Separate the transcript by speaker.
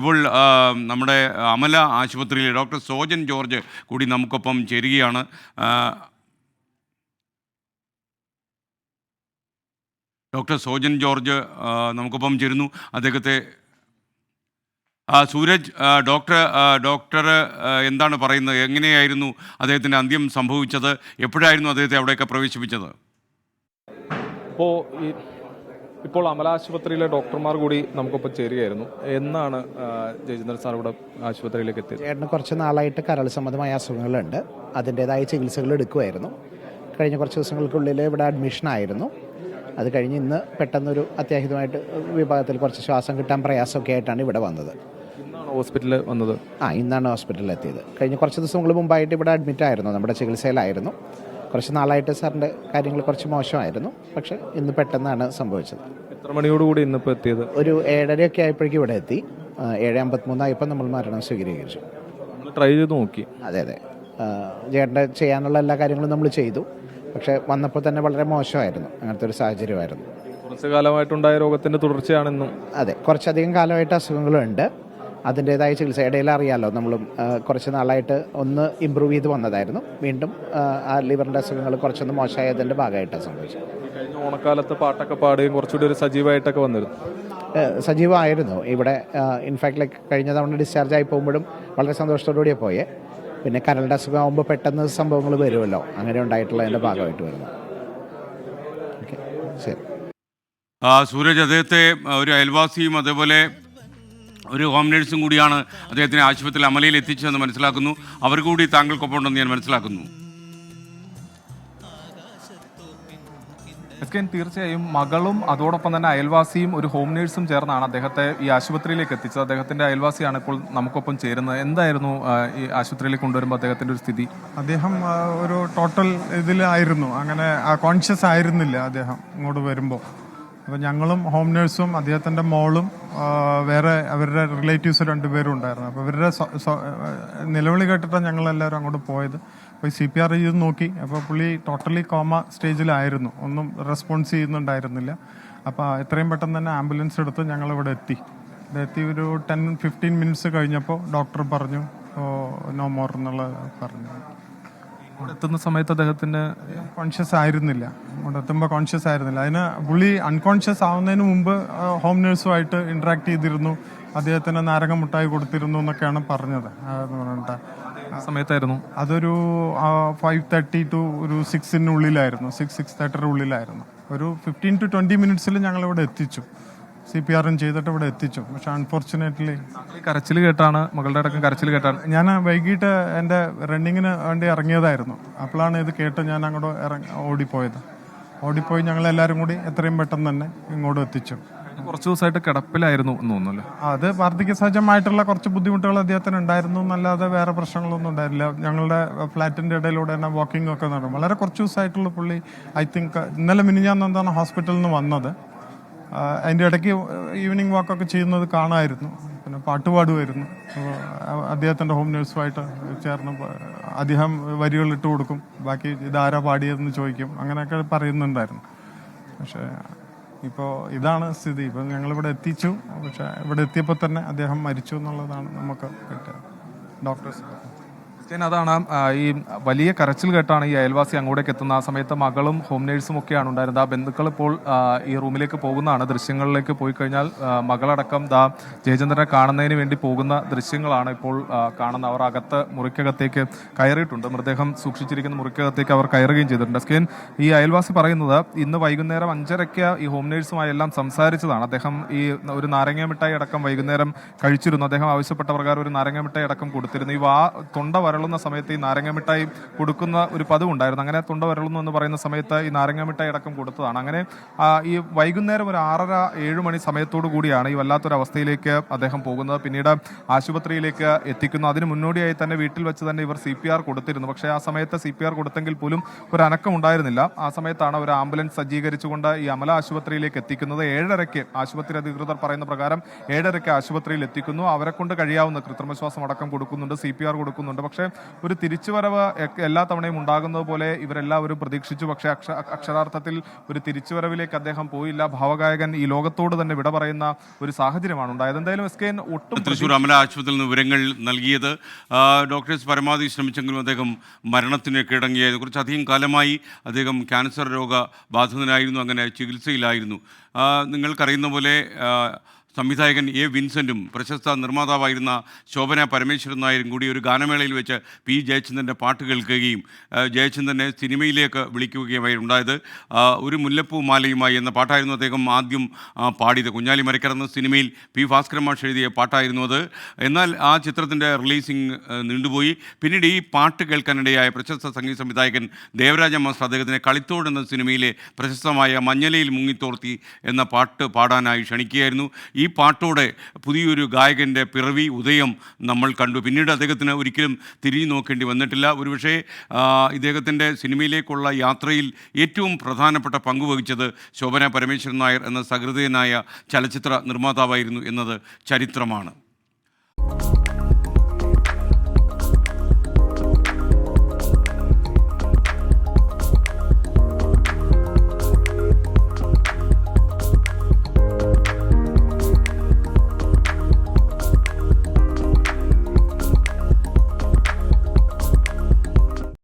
Speaker 1: ഇപ്പോൾ നമ്മുടെ അമല ആശുപത്രിയിലെ ഡോക്ടർ സോജൻ ജോർജ് കൂടി നമുക്കൊപ്പം ചേരുകയാണ്. ഡോക്ടർ സോജൻ ജോർജ് നമുക്കൊപ്പം ചേരുന്നു. അദ്ദേഹത്തെ സൂരജ്, ഡോക്ടർ എന്താണ് പറയുന്നത്? എങ്ങനെയായിരുന്നു അദ്ദേഹത്തിൻ്റെ അന്ത്യം സംഭവിച്ചത്? എപ്പോഴായിരുന്നു അദ്ദേഹത്തെ അവിടെയൊക്കെ പ്രവേശിപ്പിച്ചത്?
Speaker 2: ഇപ്പോൾ അമലാശുപത്രിയിലെ ഡോക്ടർമാർ കൂടി നമുക്കൊപ്പം ചേരുകയായിരുന്നു. എന്നാണ് ജയചന്ദ്രൻ സാർ ഇവിടെ ആശുപത്രിയിലേക്ക് എത്തിയത്?
Speaker 3: ചേട്ടന് കുറച്ച് നാളായിട്ട് കരൾ സംബന്ധമായ അസുഖങ്ങളുണ്ട്. അതിൻ്റേതായ ചികിത്സകൾ എടുക്കുമായിരുന്നു. കഴിഞ്ഞ കുറച്ച് ദിവസങ്ങൾക്കുള്ളിൽ ഇവിടെ അഡ്മിഷനായിരുന്നു. അത് കഴിഞ്ഞ് ഇന്ന് പെട്ടെന്നൊരു അത്യാഹിതമായിട്ട് വിഭാഗത്തിൽ കുറച്ച് ശ്വാസം കിട്ടാൻ പ്രയാസമൊക്കെ ആയിട്ടാണ് ഇവിടെ വന്നത്.
Speaker 2: ഇന്നാണ് ഹോസ്പിറ്റലിൽ വന്നത്?
Speaker 3: ഇന്നാണ് ഹോസ്പിറ്റലിൽ എത്തിയത്. കഴിഞ്ഞ കുറച്ച് ദിവസങ്ങൾ മുമ്പായിട്ട് ഇവിടെ അഡ്മിറ്റായിരുന്നു, നമ്മുടെ ചികിത്സയിലായിരുന്നു. കുറച്ച് നാളായിട്ട് സാറിൻ്റെ കാര്യങ്ങൾ കുറച്ച് മോശമായിരുന്നു. പക്ഷേ ഇന്ന് പെട്ടെന്നാണ് സംഭവിച്ചത്.
Speaker 2: എത്ര മണിയോടുകൂടി ഇന്നിപ്പോൾ എത്തിയത്?
Speaker 3: ഒരു 7:30 ആയപ്പോഴേക്കും ഇവിടെ എത്തി. 7:53 ആയപ്പോൾ നമ്മൾ മരണം സ്വീകരിച്ചു.
Speaker 2: നമ്മൾ ട്രൈ ചെയ്ത് നോക്കി.
Speaker 3: അതെ, ചേട്ടൻ്റെ ചെയ്യാനുള്ള എല്ലാ കാര്യങ്ങളും നമ്മൾ ചെയ്തു. പക്ഷേ വന്നപ്പോൾ തന്നെ വളരെ മോശമായിരുന്നു. അങ്ങനത്തെ ഒരു സാഹചര്യമായിരുന്നു.
Speaker 2: കുറച്ച് കാലമായിട്ടുണ്ടായ രോഗത്തിൻ്റെ തുടർച്ചയാണെന്നും?
Speaker 3: അതെ, കുറച്ചധികം കാലമായിട്ട് അസുഖങ്ങളുണ്ട്. അതിൻ്റേതായ ചികിത്സ ഇടയിൽ അറിയാമല്ലോ, നമ്മളും കുറച്ച് നാളായിട്ട് ഒന്ന് ഇമ്പ്രൂവ് ചെയ്ത് വന്നതായിരുന്നു. വീണ്ടും ആ ലിവറിൻ്റെ അസുഖങ്ങൾ കുറച്ചൊന്ന് മോശമായതിൻ്റെ ഭാഗമായിട്ടാണ് സംഭവിച്ചത്.
Speaker 2: കഴിഞ്ഞ ഓണക്കാലത്ത് പാട്ടൊക്കെ പാടുകയും കുറച്ചുകൂടി ഒരു സജീവമായിട്ടൊക്കെ വന്നിരുന്നു.
Speaker 3: സജീവമായിരുന്നു ഇവിടെ. ഇൻഫാക്ട് കഴിഞ്ഞ തവണ ഡിസ്ചാർജ് ആയി പോകുമ്പോഴും വളരെ സന്തോഷത്തോടുകൂടിയാണ് പോയേ. പിന്നെ കരളുടെ അസുഖമാകുമ്പോൾ പെട്ടെന്ന് സംഭവങ്ങൾ വരുമല്ലോ, അങ്ങനെ ഉണ്ടായിട്ടുള്ളതിൻ്റെ ഭാഗമായിട്ട് വരുന്നു. ഓക്കെ, ശരി.
Speaker 1: സൂരജ്, അദ്ദേഹത്തെ ഒരു അയൽവാസിയും അതേപോലെ ഒരു ഹോം നേഴ്സും കൂടിയാണ് അദ്ദേഹത്തിനെ ആശുപത്രിയിൽ അമലയിൽ എത്തിച്ചതെന്ന് മനസ്സിലാക്കുന്നു. അവർ കൂടി താങ്കൾക്കൊപ്പം ഉണ്ടെന്ന് ഞാൻ മനസ്സിലാക്കുന്നു.
Speaker 2: തീർച്ചയായും മകളും അതോടൊപ്പം തന്നെ അയൽവാസിയും ഒരു ഹോം നേഴ്സും ചേർന്നാണ് അദ്ദേഹത്തെ ഈ ആശുപത്രിയിലേക്ക് എത്തിച്ചത്. അദ്ദേഹത്തിന്റെ അയൽവാസിയാണ് ഇപ്പോൾ നമുക്കൊപ്പം ചേരുന്നത്. എന്തായിരുന്നു ഈ ആശുപത്രിയിലേക്ക് കൊണ്ടുവരുമ്പോൾ അദ്ദേഹത്തിന്റെ ഒരു സ്ഥിതി?
Speaker 4: അദ്ദേഹം ഒരു ടോട്ടൽ ഇതിലായിരുന്നു, അങ്ങനെ കോൺഷ്യസ് ആയിരുന്നില്ല അദ്ദേഹം ഇങ്ങോട്ട് വരുമ്പോൾ. അപ്പോൾ ഞങ്ങളും ഹോം നേഴ്സും അദ്ദേഹത്തിൻ്റെ മോളും വേറെ അവരുടെ റിലേറ്റീവ്സ് 2 പേരും ഉണ്ടായിരുന്നു. അപ്പോൾ ഇവരുടെ നിലവിളി കേട്ടിട്ടാണ് ഞങ്ങളെല്ലാവരും അങ്ങോട്ട് പോയത്. പോയി CPR ചെയ്ത് നോക്കി. അപ്പോൾ പുള്ളി ടോട്ടലി കോമ സ്റ്റേജിലായിരുന്നു, ഒന്നും റെസ്പോൺസ് ചെയ്യുന്നുണ്ടായിരുന്നില്ല. അപ്പോൾ എത്രയും പെട്ടെന്ന് തന്നെ ആംബുലൻസ് എടുത്ത് ഞങ്ങളിവിടെ എത്തി. ഒരു 10-15 മിനിറ്റ്സ് കഴിഞ്ഞപ്പോൾ ഡോക്ടർ പറഞ്ഞു നോ മോർ എന്നുള്ളത് പറഞ്ഞു.
Speaker 2: ഇവിടെ എത്തുന്ന സമയത്ത് അദ്ദേഹത്തിന്
Speaker 4: കോൺഷ്യസ് ആയിരുന്നില്ല. ഇവിടെ എത്തുമ്പോൾ കോൺഷ്യസ് ആയിരുന്നില്ല. അതിന് പുള്ളി അൺകോൺഷ്യസ് ആവുന്നതിന് മുമ്പ് ഹോം നേഴ്സുമായിട്ട് ഇൻട്രാക്ട് ചെയ്തിരുന്നു. അദ്ദേഹത്തിന് നാരങ്ങ മുട്ടായി കൊടുത്തിരുന്നു എന്നൊക്കെയാണ് പറഞ്ഞത്.
Speaker 2: സമയത്തായിരുന്നു
Speaker 4: അതൊരു 5:30 to 6:00 6:30 ഒരു 15 to 20 മിനിറ്റ്സിൽ ഞങ്ങളിവിടെ എത്തിച്ചു. CPR ചെയ്തിട്ട് ഇവിടെ എത്തിച്ചു. പക്ഷെ അൺഫോർച്ചുനേറ്റ്ലി
Speaker 2: കരച്ചിൽ കേട്ടാണ്, മകളുടെ അടക്കം കരച്ചിൽ കേട്ടാണ്.
Speaker 4: ഞാൻ വൈകിട്ട് എൻ്റെ റണ്ണിങ്ങിന് വേണ്ടി ഇറങ്ങിയതായിരുന്നു. അപ്പോഴാണ് ഇത് കേട്ട് ഞാൻ അങ്ങോട്ട് ഓടിപ്പോയി ഞങ്ങളെല്ലാവരും കൂടി എത്രയും പെട്ടെന്ന് തന്നെ ഇങ്ങോട്ട് എത്തിച്ചു.
Speaker 2: കുറച്ച് ദിവസമായിട്ട് കിടപ്പിലായിരുന്നു എന്ന് തോന്നുന്നല്ലേ?
Speaker 4: അത് വാർദ്ധക്യ സഹജമായിട്ടുള്ള കുറച്ച് ബുദ്ധിമുട്ടുകൾ അദ്ദേഹത്തിന് ഉണ്ടായിരുന്നു എന്നല്ലാതെ വേറെ പ്രശ്നങ്ങളൊന്നും ഉണ്ടായില്ല. ഞങ്ങളുടെ ഫ്ലാറ്റിൻ്റെ ഇടയിലൂടെ തന്നെ വാക്കിംഗ് ഒക്കെ നടന്നു. വളരെ കുറച്ച് ദിവസമായിട്ടുള്ള പുള്ളി ഐ തിങ്ക് ഇന്നലെ മിനിഞ്ഞാന്നെന്താണ് ഹോസ്പിറ്റലിൽ നിന്ന് വന്നത്. അതിൻ്റെ ഇടയ്ക്ക് ഈവനിങ് വാക്കൊക്കെ ചെയ്യുന്നത് കാണാമായിരുന്നു. പിന്നെ പാട്ടുപാടുമായിരുന്നു. അദ്ദേഹത്തിൻ്റെ ഹോം നേഴ്സുമായിട്ട് ചേർന്ന് അദ്ദേഹം വരികൾ ഇട്ട് കൊടുക്കും, ബാക്കി ഇതാരാ പാടിയതെന്ന് ചോദിക്കും, അങ്ങനെയൊക്കെ പറയുന്നുണ്ടായിരുന്നു. പക്ഷേ ഇപ്പോൾ ഇതാണ് സ്ഥിതി. ഇപ്പം ഞങ്ങളിവിടെ എത്തിച്ചു. പക്ഷേ ഇവിടെ എത്തിയപ്പോൾ തന്നെ അദ്ദേഹം മരിച്ചു എന്നുള്ളതാണ് നമുക്ക് കിട്ടിയ ഡോക്ടേഴ്സ്.
Speaker 2: അതാണ് ഈ വലിയ കരച്ചിൽ കേട്ടാണ് ഈ അയൽവാസി അങ്ങോട്ടേക്ക് എത്തുന്നത്. ആ സമയത്ത് മകളും ഹോം നേഴ്സും ഒക്കെയാണ് ഉണ്ടായിരുന്നത്. ആ ബന്ധുക്കൾ ഇപ്പോൾ ഈ റൂമിലേക്ക് പോകുന്നതാണ്. ദൃശ്യങ്ങളിലേക്ക് പോയി കഴിഞ്ഞാൽ മകളടക്കം ജയചന്ദ്രനെ കാണുന്നതിന് വേണ്ടി പോകുന്ന ദൃശ്യങ്ങളാണ് ഇപ്പോൾ കാണുന്നത്. അവർ മുറിക്കകത്തേക്ക് കയറിയിട്ടുണ്ട്. മൃതദേഹം സൂക്ഷിച്ചിരിക്കുന്ന മുറിക്കകത്തേക്ക് അവർ കയറുകയും ചെയ്തിട്ടുണ്ട്. ഈ അയൽവാസി പറയുന്നത് ഇന്ന് വൈകുന്നേരം 5:30 ഈ ഹോം നേഴ്സുമായി എല്ലാം സംസാരിച്ചതാണ്. അദ്ദേഹം ഈ ഒരു നാരങ്ങ മിഠായി അടക്കം വൈകുന്നേരം കഴിച്ചിരുന്നു. അദ്ദേഹം ആവശ്യപ്പെട്ട പ്രകാരം ഒരു നാരങ്ങ മിഠായി അടക്കം കൊടുത്തിരുന്നു. ഈ തൊണ്ട വരളുന്ന സമയത്ത് ഈ നാരങ്ങ മിഠായി കൊടുക്കുന്ന ഒരു പതിവുണ്ടായിരുന്നു. അങ്ങനെ തൊണ്ട വരളുന്നു എന്ന് പറയുന്ന സമയത്ത് ഈ നാരങ്ങ മിഠായി അടക്കം കൊടുത്തതാണ്. അങ്ങനെ ഈ വൈകുന്നേരം ഒരു 6:30-7 മണി സമയത്തോടു കൂടിയാണ് ഈ വല്ലാത്തൊരവസ്ഥയിലേക്ക് അദ്ദേഹം പോകുന്നത്. പിന്നീട് ആശുപത്രിയിലേക്ക് എത്തിക്കുന്നു. അതിന് മുന്നോടിയായി തന്നെ വീട്ടിൽ വെച്ച് തന്നെ ഇവർ CPR കൊടുത്തിരുന്നു. പക്ഷേ ആ സമയത്ത് CPR കൊടുത്തെങ്കിൽ പോലും ഒരു അനക്കം ഉണ്ടായിരുന്നില്ല. ആ സമയത്താണ് ഒരു ആംബുലൻസ് സജ്ജീകരിച്ചുകൊണ്ട് ഈ അമല ആശുപത്രിയിലേക്ക് എത്തിക്കുന്നത്. 7:30 ആശുപത്രി അധികൃതർ പറയുന്ന പ്രകാരം 7:30 ആശുപത്രിയിൽ എത്തിക്കുന്നു. അവരെ കൊണ്ട് കഴിയാവുന്ന കൃത്രിമശ്വാസം അടക്കം കൊടുക്കുന്നുണ്ട്, CPR കൊടുക്കുന്നുണ്ട്. പക്ഷേ പക്ഷേ ഒരു തിരിച്ചുവരവ് എല്ലാ തവണയും ഉണ്ടാകുന്നത് പോലെ ഇവരെല്ലാവരും പ്രതീക്ഷിച്ചു. പക്ഷേ അക്ഷരാർത്ഥത്തിൽ ഒരു തിരിച്ചുവരവിലേക്ക് അദ്ദേഹം പോയില്ല. ഭാവഗായകൻ ഈ ലോകത്തോട് തന്നെ വിട പറയുന്ന ഒരു സാഹചര്യമാണ് ഉണ്ടായത്. എന്തായാലും SKN ഒട്ടും
Speaker 1: തൃശ്ശൂർ അമല ആശുപത്രിയിൽ നിന്ന് വിവരങ്ങൾ നൽകിയത്. ഡോക്ടേഴ്സ് പരമാവധി ശ്രമിച്ചെങ്കിലും അദ്ദേഹം മരണത്തിന് കീഴടങ്ങിയായിരുന്നു. കുറച്ചധികം കാലമായി അദ്ദേഹം ക്യാൻസർ രോഗബാധിതനായിരുന്നു, അങ്ങനെ ചികിത്സയിലായിരുന്നു. നിങ്ങൾക്കറിയുന്ന പോലെ സംവിധായകൻ എ വിൻസെൻറ്റും പ്രശസ്ത നിർമ്മാതാവായിരുന്ന ശോഭന പരമേശ്വരൻ നായരും കൂടി ഒരു ഗാനമേളയിൽ വെച്ച് പി ജയചന്ദ്രൻ്റെ പാട്ട് കേൾക്കുകയും ജയചന്ദ്രനെ സിനിമയിലേക്ക് വിളിക്കുകയുമായി ഉണ്ടായത്. ഒരു മുല്ലപ്പൂ മാലയുമായി എന്ന പാട്ടായിരുന്നു അദ്ദേഹം ആദ്യം പാടിയത്. കുഞ്ഞാലി മരക്കർ എന്ന സിനിമയിൽ പി ഭാസ്കരൻ മാഷ് എഴുതിയ പാട്ടായിരുന്നു അത്. എന്നാൽ ആ ചിത്രത്തിൻ്റെ റിലീസിങ് നീണ്ടുപോയി. പിന്നീട് ഈ പാട്ട് കേൾക്കാനിടയായ പ്രശസ്ത സംഗീത സംവിധായകൻ ദേവരാജ മാസ്റ്റർ അദ്ദേഹത്തിനെ കളിത്തോട് എന്ന സിനിമയിലെ പ്രശസ്തമായ മഞ്ഞലയിൽ മുങ്ങിത്തോർത്തി എന്ന പാട്ട് പാടാനായി ക്ഷണിക്കുകയായിരുന്നു. ഈ പാട്ടോടെ പുതിയൊരു ഗായകൻ്റെ പിറവി ഉദയം നമ്മൾ കണ്ടു. പിന്നീട് അദ്ദേഹത്തിന് ഒരിക്കലും തിരിഞ്ഞു നോക്കേണ്ടി വന്നിട്ടില്ല. ഒരുപക്ഷേ ഇദ്ദേഹത്തിൻ്റെ സിനിമയിലേക്കുള്ള യാത്രയിൽ ഏറ്റവും പ്രധാനപ്പെട്ട പങ്കുവഹിച്ചത് ശോഭന പരമേശ്വരൻ നായർ എന്ന സഹൃദയനായ ചലച്ചിത്ര നിർമ്മാതാവായിരുന്നു എന്നത് ചരിത്രമാണ്.